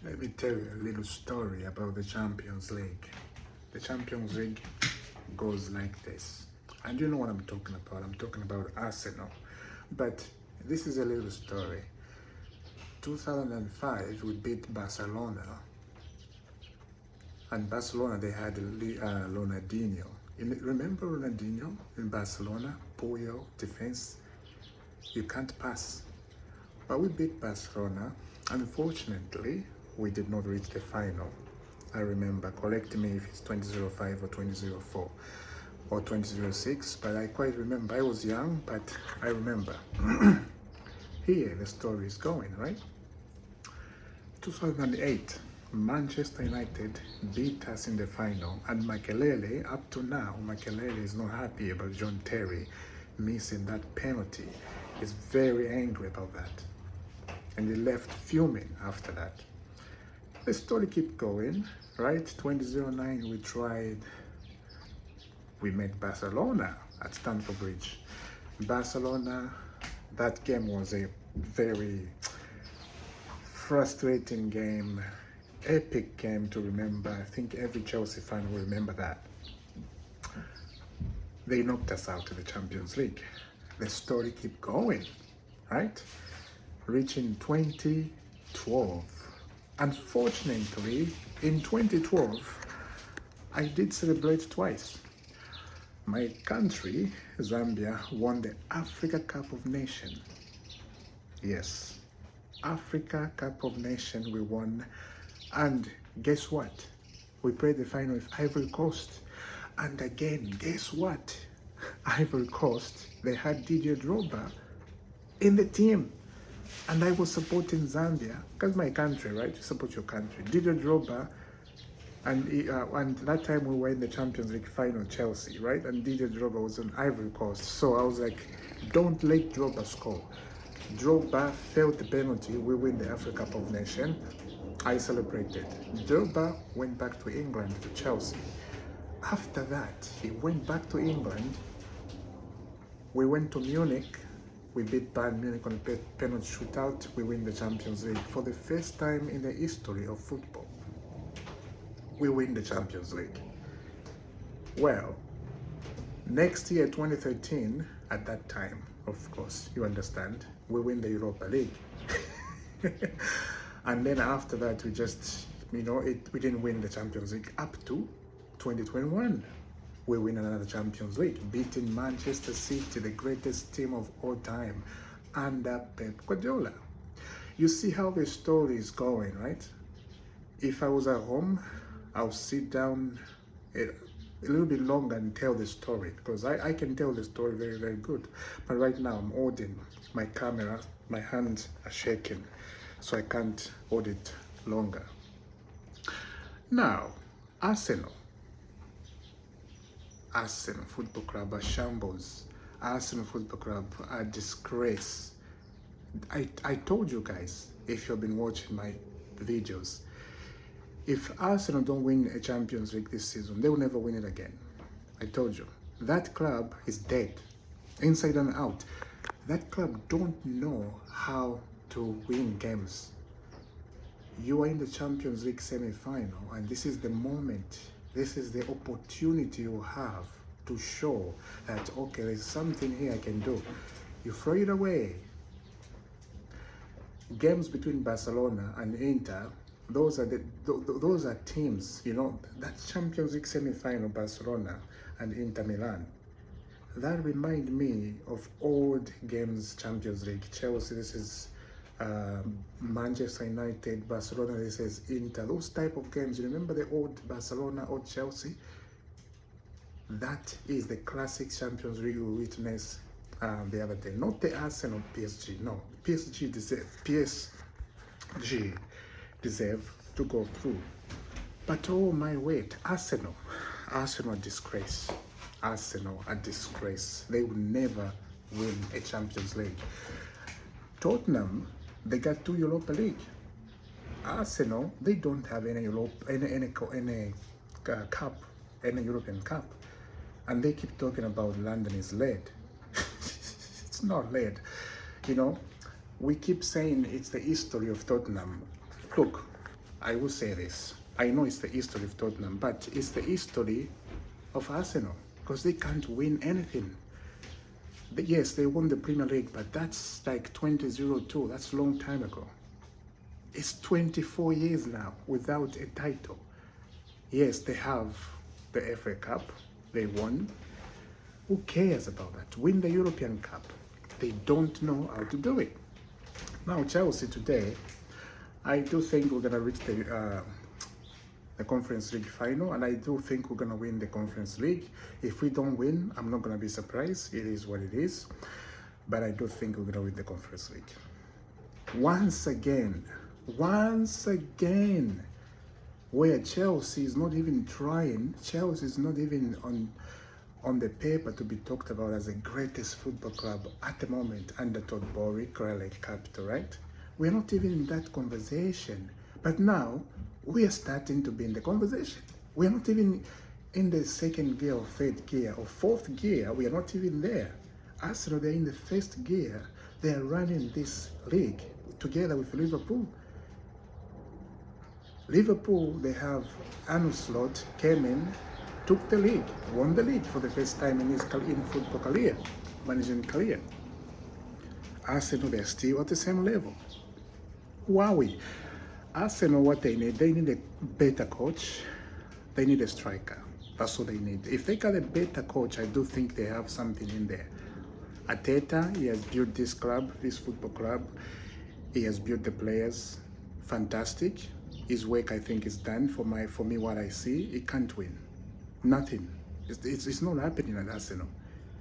Let me tell you a little story about the Champions League. The Champions League goes like this. And you know what I'm talking about. I'm talking about Arsenal. But this is a little story. 2005, we beat Barcelona. And Barcelona, they had Ronaldinho. Remember Ronaldinho in Barcelona? Puyol, defense. You can't pass. But we beat Barcelona. Unfortunately, we did not reach the final. I remember, correct me if it's 2005 or 2004 or 2006, but I quite remember. I was young, but I remember. Here the story is going, right? 2008, Manchester United beat us in the final, and Makelele, up to now, Makelele is not happy about John Terry missing that penalty. He's very angry about that. And he left fuming after that. The story kept going, right? 2009, we met Barcelona at Stamford Bridge. Barcelona, that game was a very frustrating game, epic game to remember. I think every Chelsea fan will remember that. They knocked us out of the Champions League. The story kept going, right? Reaching 2012. Unfortunately, in 2012, I did celebrate twice. My country, Zambia, won the Africa Cup of Nations. Yes, Africa Cup of Nations we won. And guess what? We played the final with Ivory Coast. And again, guess what? Ivory Coast, they had Didier Drogba in the team. And I was supporting Zambia, because my country, right? You support your country. Didier Drogba, and that time we were in the Champions League final, Chelsea, right? And Didier Drogba was on Ivory Coast. So I was like, don't let Drogba score. Drogba failed the penalty. We win the Africa Cup of Nations. I celebrated. Drogba went back to England, to Chelsea. After that, he went back to England. We went to Munich. We beat Bayern Munich on a penalty shootout. We win the Champions League for the first time in the history of football. We win the Champions League. Well, next year, 2013, at that time, of course, you understand, we win the Europa League. And then after that, we just, we didn't win the Champions League up to 2021. We win another Champions League, beating Manchester City, the greatest team of all time, under Pep Guardiola. You see how the story is going, right? If I was at home, I'll sit down a little bit longer and tell the story, because I can tell the story very, very good. But right now I'm holding my camera, my hands are shaking, so I can't hold it longer. Now, Arsenal Football Club, a shambles. Arsenal Football Club, a disgrace. I told you guys, if you've been watching my videos, if Arsenal don't win a Champions League this season, they will never win it again. I told you. That club is dead, inside and out. That club don't know how to win games. You are in the Champions League semi-final, and this is the moment, this is the opportunity you have to show that, okay, there's something here I can do. You throw it away. Games between Barcelona and Inter, those are teams, that Champions League semi-final, Barcelona and Inter Milan. That remind me of old games, Champions League. Chelsea, this is Manchester United. Barcelona, this is Inter. Those type of games. You remember the old Barcelona, old Chelsea? That is the classic Champions League we witnessed the other day. Not the Arsenal PSG. No, PSG deserve to go through. But oh my word, Arsenal a disgrace. Arsenal a disgrace. They will never win a Champions League. Tottenham, they got 2 Europa League. Arsenal, they don't have any cup, any European cup. And they keep talking about London is lead. It's not lead. We keep saying it's the history of Tottenham. Look, I will say this. I know it's the history of Tottenham, but it's the history of Arsenal because they can't win anything. Yes, they won the Premier League, but that's like 2002. That's a long time ago. It's 24 years now without a title. Yes, they have the FA Cup. They won. Who cares about that? Win the European Cup. They don't know how to do it. Now, Chelsea today, I do think we're going to reach the Conference League final, and I do think we're going to win the Conference League. If we don't win, I'm not going to be surprised. It is what it is. But I do think we're going to win the Conference League. Once again, where Chelsea is not even trying, Chelsea is not even on the paper to be talked about as the greatest football club at the moment under Todd Boehly, Crowley Capital, right? We're not even in that conversation. But now, we are starting to be in the conversation. We're not even in the second gear or third gear or fourth gear. We are not even there. Arsenal, they're in the first gear. They are running this league together with Liverpool. Liverpool, they have Arne Slot, came in, took the league, won the league for the first time in his football career, managing career. Arsenal, they're still at the same level. Who are we? Arsenal, what they need a better coach. They need a striker. That's what they need. If they got a better coach, I do think they have something in there. Arteta, he has built this club, this football club. He has built the players. Fantastic. His work, I think, is done. For me, what I see, he can't win. Nothing. It's not happening at Arsenal.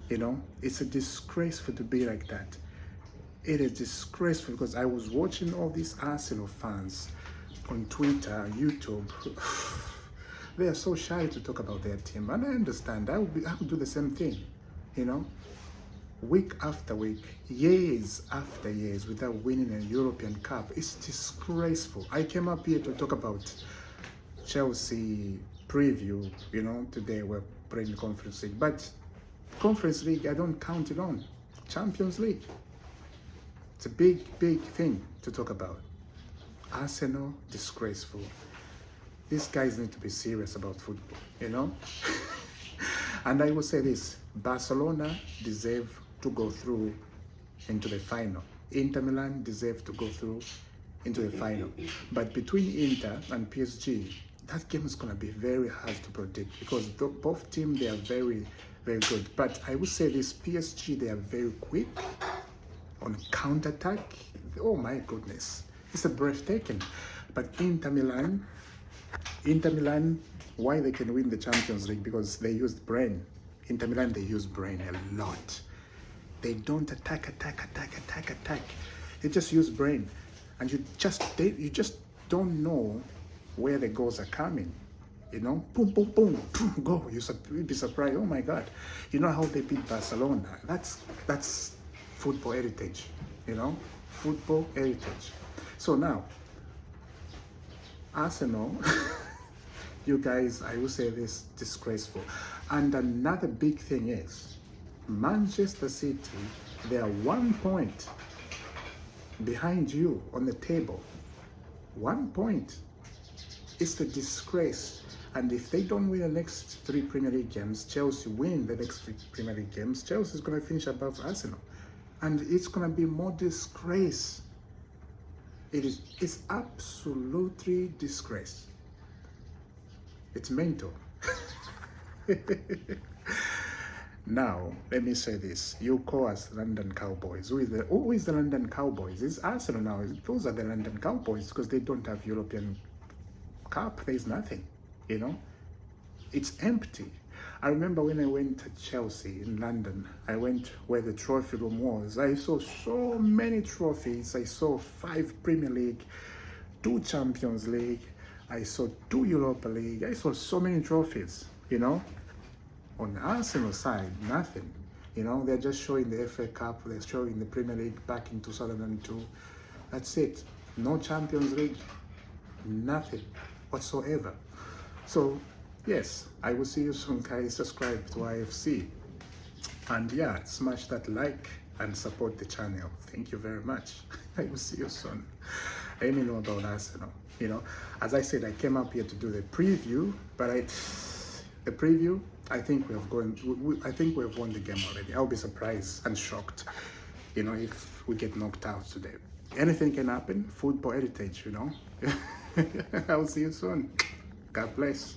You know, it's a disgraceful to be like that. It is disgraceful because I was watching all these Arsenal fans on Twitter, YouTube. They are so shy to talk about their team, and I understand. I would do the same thing, you know. Week after week, years after years, without winning a European Cup, it's disgraceful. I came up here to talk about Chelsea preview. You know, today we're playing Conference League, but Conference League I don't count it on. Champions League. It's a big thing to talk about. Arsenal, disgraceful. These guys need to be serious about football, you know? And I will say this, Barcelona deserve to go through into the final. Inter Milan deserve to go through into the final. But between Inter and PSG, that game is going to be very hard to predict because both teams, they are very, very good. But I will say this, PSG, they are very quick on counter-attack. Oh my goodness, it's a breathtaking. But Inter Milan, why they can win the Champions League? Because they used brain. Inter Milan, they use brain a lot. They don't attack. They just use brain, and you just don't know where the goals are coming. You know, boom, go. You'd be surprised. Oh my God, you know how they beat Barcelona? That's football heritage. You know, football heritage. So now, Arsenal, you guys, I will say this, disgraceful. And another big thing is, Manchester City, they are 1 point behind you on the table. 1 point. It's a disgrace. And if they don't win the next 3 Premier League games, Chelsea win the next 3 Premier League games, Chelsea is going to finish above Arsenal. And it's going to be more disgrace. It's absolutely disgrace. It's mental. Now, let me say this. You call us London Cowboys. Who is the London Cowboys? It's Arsenal now. Those are the London Cowboys because they don't have European Cup. There's nothing, you know. It's empty. I remember when I went to Chelsea in London, I went where the trophy room was. I saw so many trophies. I saw 5 Premier League, 2 Champions League. I saw 2 Europa League. I saw so many trophies, you know. On the Arsenal side, nothing. You know, they're just showing the FA Cup, they're showing the Premier League back in 2002. That's it. No Champions League, nothing whatsoever. So, yes, I will see you soon, guys. Subscribe to IFC. And yeah, smash that like and support the channel. Thank you very much. I will see you soon. Let me know about Arsenal. You know, as I said, I came up here to do the preview, but the preview, I think we have gone. I think we have won the game already. I'll be surprised and shocked, you know, if we get knocked out today. Anything can happen. Football heritage, you know. I'll see you soon. God bless.